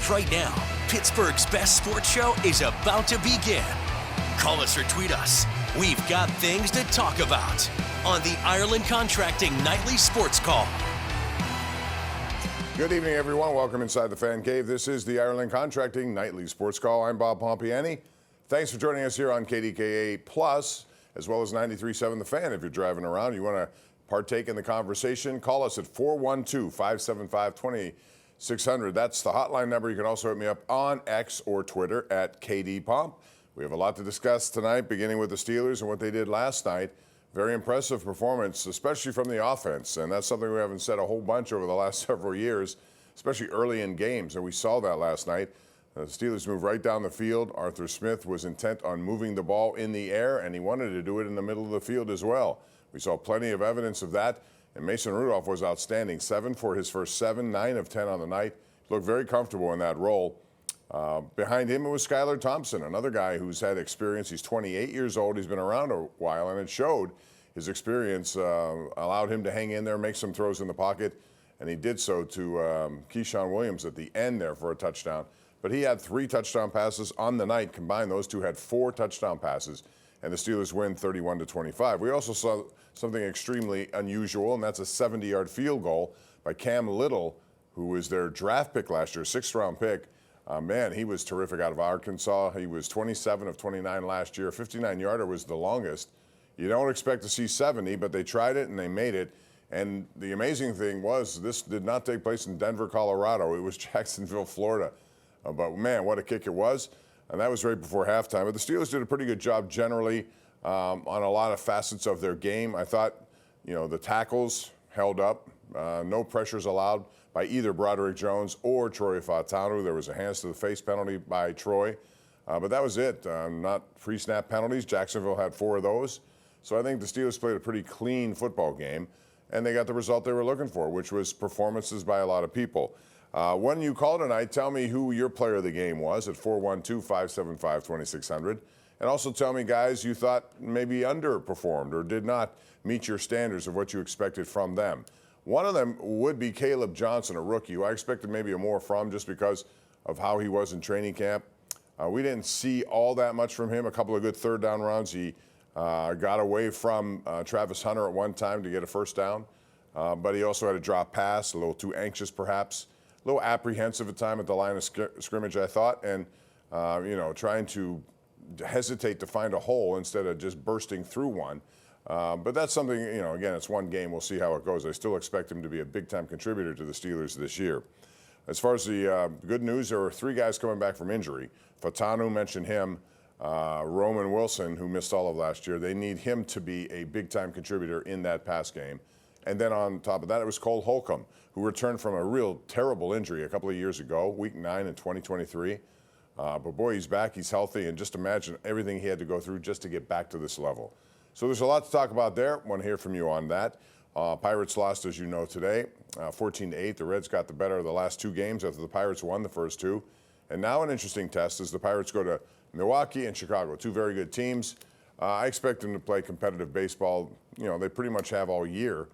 right now. Pittsburgh's best sports show is about to begin. Call us or tweet us. We've got things to talk about on the Ireland Contracting Nightly Sports Call. Good evening, everyone. Welcome inside the Fan Cave. This is the Ireland Contracting Nightly Sports Call. I'm Bob Pompeani. Thanks for joining us here on KDKA Plus, as well as 93.7 The Fan. If you're driving around, you want to partake in the conversation, call us at 412-575-2600. That's the hotline number. You can also hit me up on X or Twitter at KDPomp. We have a lot to discuss tonight, beginning with the Steelers and what they did last night. Very impressive performance, especially from the offense, and that's something we haven't said a whole bunch over the last several years, especially early in games, and we saw that last night. The Steelers moved right down the field. Arthur Smith was intent on moving the ball in the air, and he wanted to do it in the middle of the field as well. We saw plenty of evidence of that, and Mason Rudolph was outstanding. 7 for his first 7, 9 of 10 on the night. Looked very comfortable in that role. Behind him, it was Skylar Thompson, another guy who's had experience. He's 28 years old. He's been around a while, and it showed. His experience allowed him to hang in there, make some throws in the pocket, and he did so to Keyshawn Williams at the end there for a touchdown. But he had 3 touchdown passes on the night. Combined, those two had 4 touchdown passes, and the Steelers win 31-25. We also saw something extremely unusual, and that's a 70-yard field goal by Cam Little, who was their draft pick last year, 6th-round pick. Man, he was terrific out of Arkansas. He was 27 of 29 last year. 59-yarder was the longest. You don't expect to see 70, but they tried it and they made it. And the amazing thing was this did not take place in Denver, Colorado. It was Jacksonville, Florida. But, man, what a kick it was. And that was right before halftime. But the Steelers did a pretty good job generally on a lot of facets of their game. I thought, the tackles held up. No pressures allowed by either Broderick Jones or Troy Fautanu. There was a hands to the face penalty by Troy. But that was it. Not pre-snap penalties. Jacksonville had 4 of those. So I think the Steelers played a pretty clean football game, and they got the result they were looking for, which was performances by a lot of people. When you call tonight, tell me who your player of the game was at 412-575-2600. And also tell me guys you thought maybe underperformed or did not meet your standards of what you expected from them. One of them would be Caleb Johnson, a rookie, who I expected maybe more from just because of how he was in training camp. We didn't see all that much from him. A couple of good third down runs. He got away from Travis Hunter at one time to get a first down. But he also had a drop pass, a little too anxious perhaps. A little apprehensive at time at the line of scrimmage, I thought, and trying to hesitate to find a hole instead of just bursting through one. But that's something, again, it's one game. We'll see how it goes. I still expect him to be a big-time contributor to the Steelers this year. As far as the good news, there were 3 guys coming back from injury. Fautanu mentioned him. Roman Wilson, who missed all of last year, they need him to be a big-time contributor in that pass game. And then on top of that, it was Cole Holcomb, who returned from a real terrible injury a couple of years ago, week 9 in 2023. But boy, he's back, he's healthy, and just imagine everything he had to go through just to get back to this level. So there's a lot to talk about there. Want to hear from you on that. Pirates lost, as you know, today, 14-8. The Reds got the better of the last 2 games after the Pirates won the first 2. And now an interesting test as the Pirates go to Milwaukee and Chicago, 2 very good teams. I expect them to play competitive baseball. They pretty much have all year,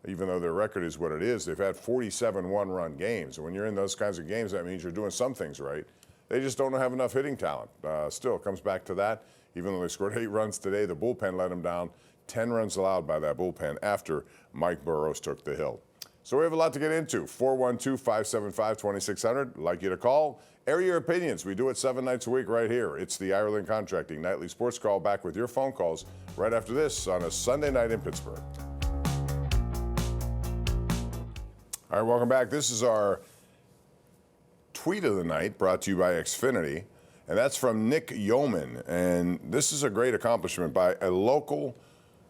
even though their record is what it is. They've had 47 one-run games. And when you're in those kinds of games, that means you're doing some things right. They just don't have enough hitting talent. Still, it comes back to that. Even though they scored 8 runs today, the bullpen let them down. 10 runs allowed by that bullpen after Mike Burrows took the hill. So we have a lot to get into. 412-575-2600. I'd like you to call. Air your opinions. We do it 7 nights a week right here. It's the Ireland Contracting Nightly Sports Call. Back with your phone calls right after this on a Sunday night in Pittsburgh. All right, welcome back. This is our tweet of the night brought to you by Xfinity. And that's from Nick Yeoman. And this is a great accomplishment by a local,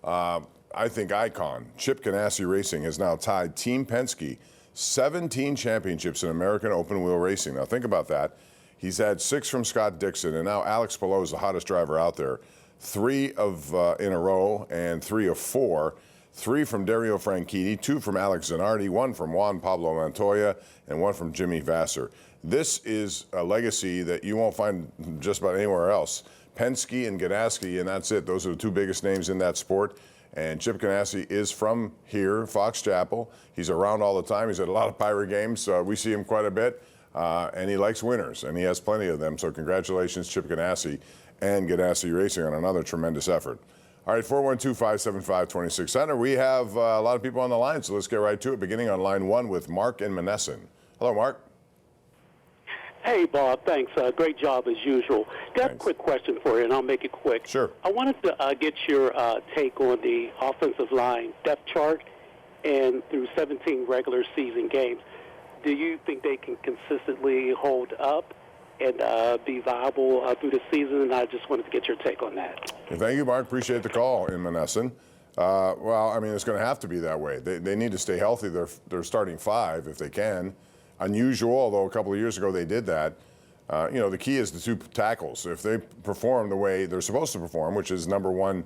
I think, icon. Chip Ganassi Racing has now tied Team Penske 17 championships in American open wheel racing. Now think about that. He's had 6 from Scott Dixon, and now Alex Palou is the hottest driver out there. 3 in a row and 3 of 4. 3 from Dario Franchitti, 2 from Alex Zanardi, 1 from Juan Pablo Montoya, and 1 from Jimmy Vasser. This is a legacy that you won't find just about anywhere else. Penske and Ganassi, and that's it. Those are the 2 biggest names in that sport. And Chip Ganassi is from here, Fox Chapel. He's around all the time. He's at a lot of Pirate games. We see him quite a bit. and he likes winners, and he has plenty of them. So congratulations, Chip Ganassi and Ganassi Racing on another tremendous effort. All right, 412-575-2600. We have a lot of people on the line, so let's get right to it, beginning on line 1 with Mark in Monessen. Hello, Mark. Hey, Bob, thanks. Great job as usual. Got a quick question for you, and I'll make it quick. Sure. I wanted to get your take on the offensive line depth chart and through 17 regular season games. Do you think they can consistently hold up and be viable through the season? And I just wanted to get your take on that. Thank you, Mark. Appreciate the call in Monessen. Well, I mean, it's going to have to be that way. They need to stay healthy. They're starting 5 if they can. Unusual, although a couple of years ago they did that. The key is the 2 tackles. If they perform the way they're supposed to perform, which is number 1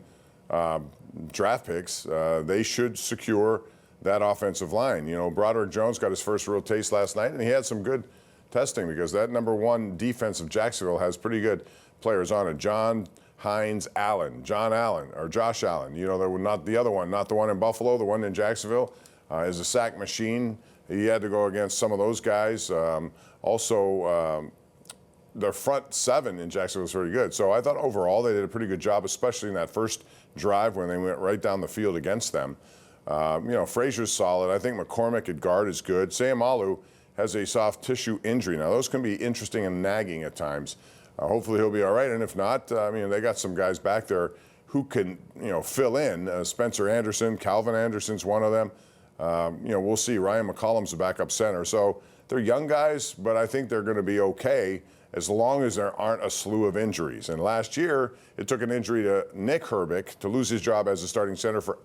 draft picks, they should secure that offensive line. Broderick Jones got his first real taste last night, and he had some good testing because that number 1 defense of Jacksonville has pretty good players on it. Josh Allen, not the other one, not the one in Buffalo, the one in Jacksonville, is a sack machine. He had to go against some of those guys. Their front 7 in Jacksonville was very good. So I thought overall they did a pretty good job, especially in that first drive when they went right down the field against them. Frazier's solid. I think McCormick at guard is good. Sayamalu has a soft tissue injury. Now, those can be interesting and nagging at times. Hopefully he'll be all right. And if not, they got some guys back there who can, fill in. Spencer Anderson, Calvin Anderson's one of them. We'll see. Ryan McCollum's a backup center. So they're young guys, but I think they're going to be okay as long as there aren't a slew of injuries. And last year, it took an injury to Nick Herbig to lose his job as a starting center for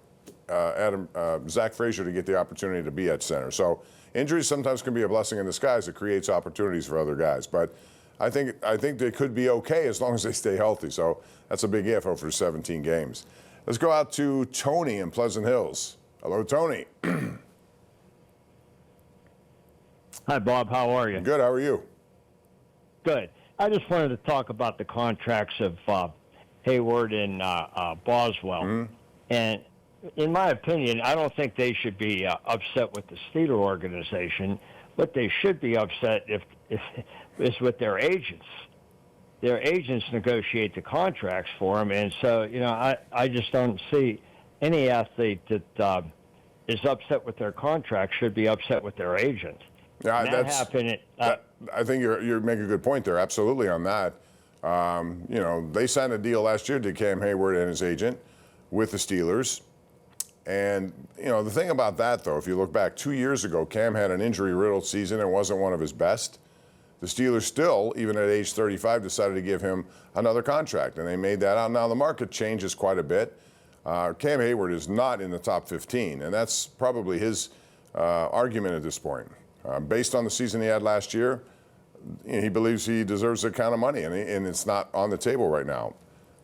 Zach Frazier to get the opportunity to be at center. So injuries sometimes can be a blessing in disguise. It creates opportunities for other guys. But I think they could be okay as long as they stay healthy. So that's a big if over 17 games. Let's go out to Tony in Pleasant Hills. Hello, Tony. Hi, Bob. How are you? Good. How are you? Good. I just wanted to talk about the contracts of Hayward and Boswell. Mm-hmm. And in my opinion, I don't think they should be upset with the Steeler organization. What they should be upset is with their agents. Their agents negotiate the contracts for them. And so, I just don't see any athlete that is upset with their contract should be upset with their agent. Yeah, I think you make a good point there. Absolutely on that. They signed a deal last year to Cam Hayward and his agent with the Steelers. And, the thing about that, though, if you look back 2 years ago, Cam had an injury-riddled season and wasn't one of his best. The Steelers still, even at age 35, decided to give him another contract, and they made that out. Now, the market changes quite a bit. Cam Hayward is not in the top 15, and that's probably his argument at this point. Based on the season he had last year, he believes he deserves that kind of money, and it's not on the table right now.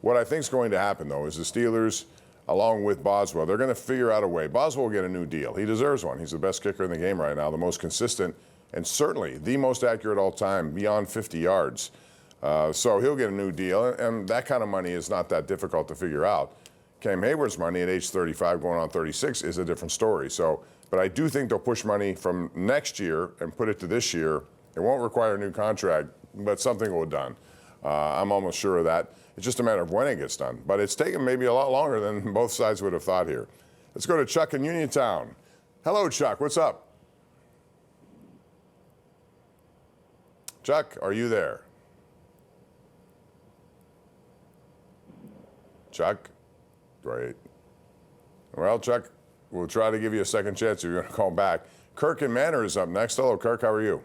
What I think is going to happen, though, is the Steelers, along with Boswell, they're going to figure out a way. Boswell will get a new deal. He deserves one. He's the best kicker in the game right now, the most consistent, and certainly the most accurate all time, beyond 50 yards. So he'll get a new deal, and that kind of money is not that difficult to figure out. Cam Hayward's money at age 35 going on 36 is a different story. But I do think they'll push money from next year and put it to this year. It won't require a new contract, but something will be done. I'm almost sure of that. It's just a matter of when it gets done. But it's taken maybe a lot longer than both sides would have thought here. Let's go to Chuck in Uniontown. Hello, Chuck. What's up? Chuck, are you there? Chuck? Great. Well, Chuck, we'll try to give you a second chance if you're going to call back. Kirk in Manor is up next. Hello, Kirk. How are you?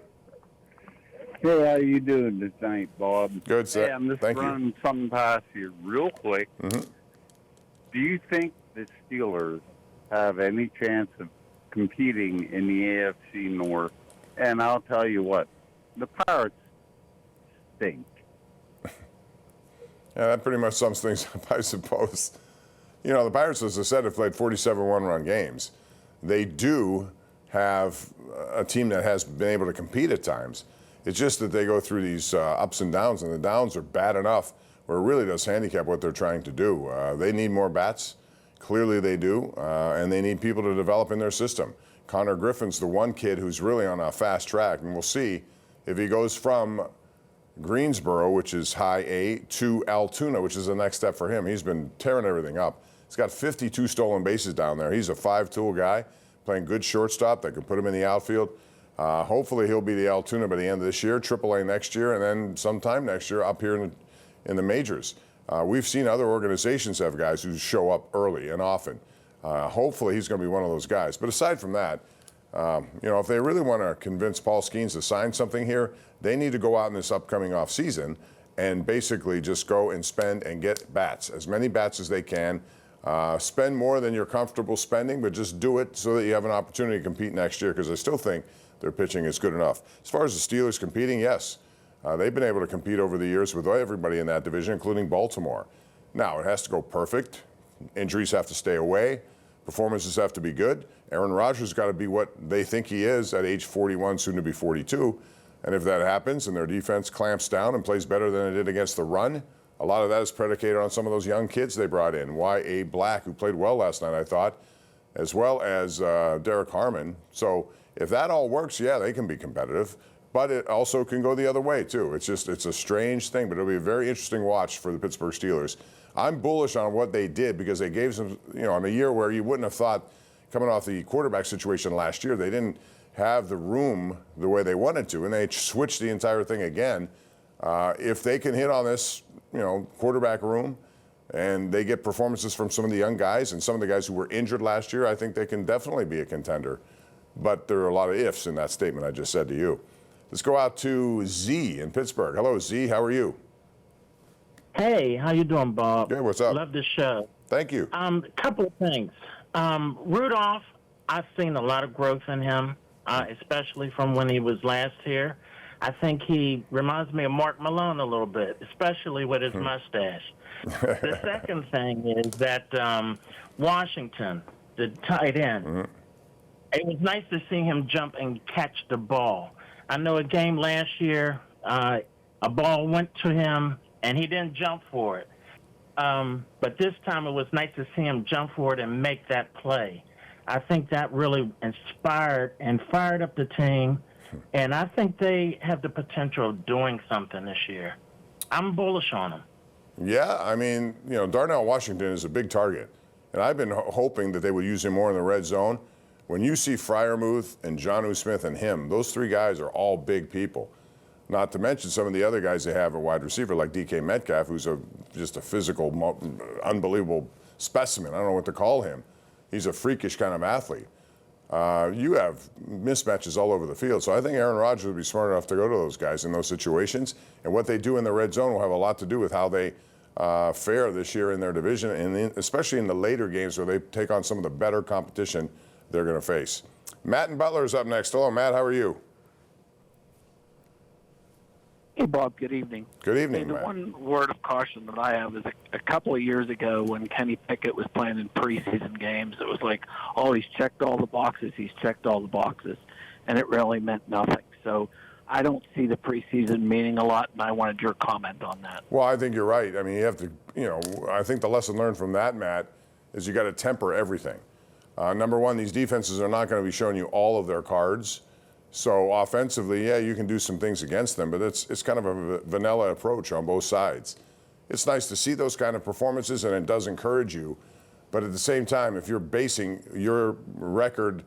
Hey, how you doing tonight, Bob? Good, sir. Hey, I'm just running something past you real quick. Mm-hmm. Do you think the Steelers have any chance of competing in the AFC North? And I'll tell you what, the Pirates stink. Yeah, that pretty much sums things up, I suppose. The Pirates, as I said, have played 47 one-run games. They do have a team that has been able to compete at times. It's just that they go through these ups and downs, and the downs are bad enough where it really does handicap what they're trying to do. They need more bats. Clearly they do, and they need people to develop in their system. Connor Griffin's the one kid who's really on a fast track, and we'll see if he goes from Greensboro, which is high A, to Altoona, which is the next step for him. He's been tearing everything up. He's got 52 stolen bases down there. He's a 5-tool guy, playing good shortstop that can put him in the outfield. Hopefully he'll be the Altoona by the end of this year, AAA next year, and then sometime next year up here in the majors. We've seen other organizations have guys who show up early and often. Hopefully he's going to be one of those guys. But aside from that, if they really want to convince Paul Skeens to sign something here, they need to go out in this upcoming offseason and basically just go and spend and get bats, as many bats as they can. Spend more than you're comfortable spending, but just do it so that you have an opportunity to compete next year, because I still think their pitching is good enough. As far as the Steelers competing, yes, they've been able to compete over the years with everybody in that division, including Baltimore. Now, it has to go perfect. Injuries have to stay away. Performances have to be good. Aaron Rodgers got to be what they think he is at age 41, soon to be 42. And if that happens and their defense clamps down and plays better than it did against the run, a lot of that is predicated on some of those young kids they brought in. Y.A. Black, who played well last night, I thought, as well as Derek Harmon. So if that all works, yeah, they can be competitive. But it also can go the other way, too. It's a strange thing, but it'll be a very interesting watch for the Pittsburgh Steelers. I'm bullish on what they did because they gave some, in a year where you wouldn't have thought, coming off the quarterback situation last year, they didn't have the room the way they wanted to, and they switched the entire thing again. If they can hit on this, quarterback room, and they get performances from some of the young guys and some of the guys who were injured last year, I think they can definitely be a contender. But there are a lot of ifs in that statement I just said to you. Let's go out to Z in Pittsburgh. Hello, Z. How are you? Hey, how you doing, Bob? Good. What's up? Love the show. Thank you. A couple of things. Rudolph, I've seen a lot of growth in him, especially from when he was last here. I think he reminds me of Mark Malone a little bit, especially with his mustache. The second thing is that Washington, the tight end, it was nice to see him jump and catch the ball. I know a game last year, a ball went to him, and he didn't jump for it. But this time it was nice to see him jump for it and make that play. I think that really inspired and fired up the team, and I think they have the potential of doing something this year. I'm bullish on them. Yeah, I mean, Darnell Washington is a big target, and I've been hoping that they would use him more in the red zone. When you see Freiermuth and Jonnu Smith and him, those three guys are all big people. Not to mention some of the other guys they have at wide receiver, like DK Metcalf, who's just a physical, unbelievable specimen. I don't know what to call him. He's a freakish kind of athlete. You have mismatches all over the field. So I think Aaron Rodgers would be smart enough to go to those guys in those situations. And what they do in the red zone will have a lot to do with how they fare this year in their division, and especially in the later games where they take on some of the better competition they're going to face. Matt in Butler is up next. Hello, Matt. How are you? Hey, Bob. Good evening. Good evening, Hey, the Matt. one word of caution that I have is a couple of years ago when Kenny Pickett was playing in preseason games, it was like, oh, he's checked all the boxes, and it really meant nothing. So I don't see the preseason meaning a lot, and I wanted your comment on that. Well, I think you're right. I mean, you have to, I think the lesson learned from that, Matt, is you got to temper everything. Number one, these defenses are not going to be showing you all of their cards. So offensively, yeah, you can do some things against them, but it's kind of a vanilla approach on both sides. It's nice to see those kind of performances, and it does encourage you. But at the same time, if you're basing your record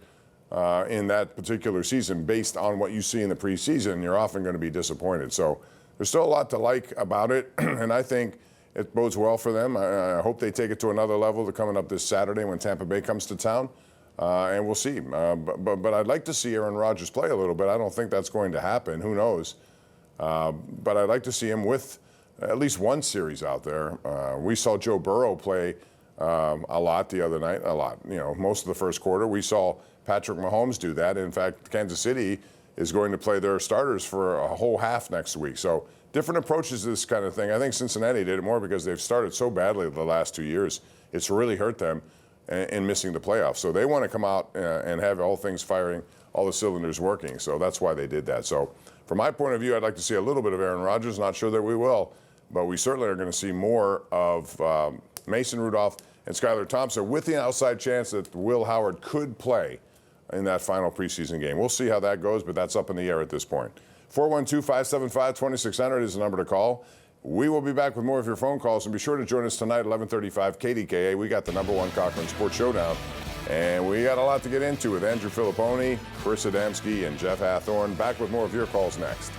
in that particular season based on what you see in the preseason, you're often going to be disappointed. So there's still a lot to like about it, and I think it bodes well for them. I hope they take it to another level coming up this Saturday when Tampa Bay comes to town. And we'll see. But I'd like to see Aaron Rodgers play a little bit. I don't think that's going to happen. Who knows? But I'd like to see him with at least one series out there. We saw Joe Burrow play a lot the other night. A lot. Most of the first quarter. We saw Patrick Mahomes do that. In fact, Kansas City is going to play their starters for a whole half next week. So different approaches to this kind of thing. I think Cincinnati did it more because they've started so badly the last 2 years. It's really hurt them in missing the playoffs. So they want to come out and have all things firing, all the cylinders working. So that's why they did that. So from my point of view, I'd like to see a little bit of Aaron Rodgers. Not sure that we will, but we certainly are going to see more of Mason Rudolph and Skylar Thompson, with the outside chance that Will Howard could play in that final preseason game. We'll see how that goes, but that's up in the air at this point. 412-575-2600 is the number to call. We will be back with more of your phone calls, and be sure to join us tonight at 11:35 KDKA. We got the #1 Cochran Sports Showdown, and we got a lot to get into with Andrew Filipponi, Chris Adamski, and Jeff Hathorn. Back with more of your calls next.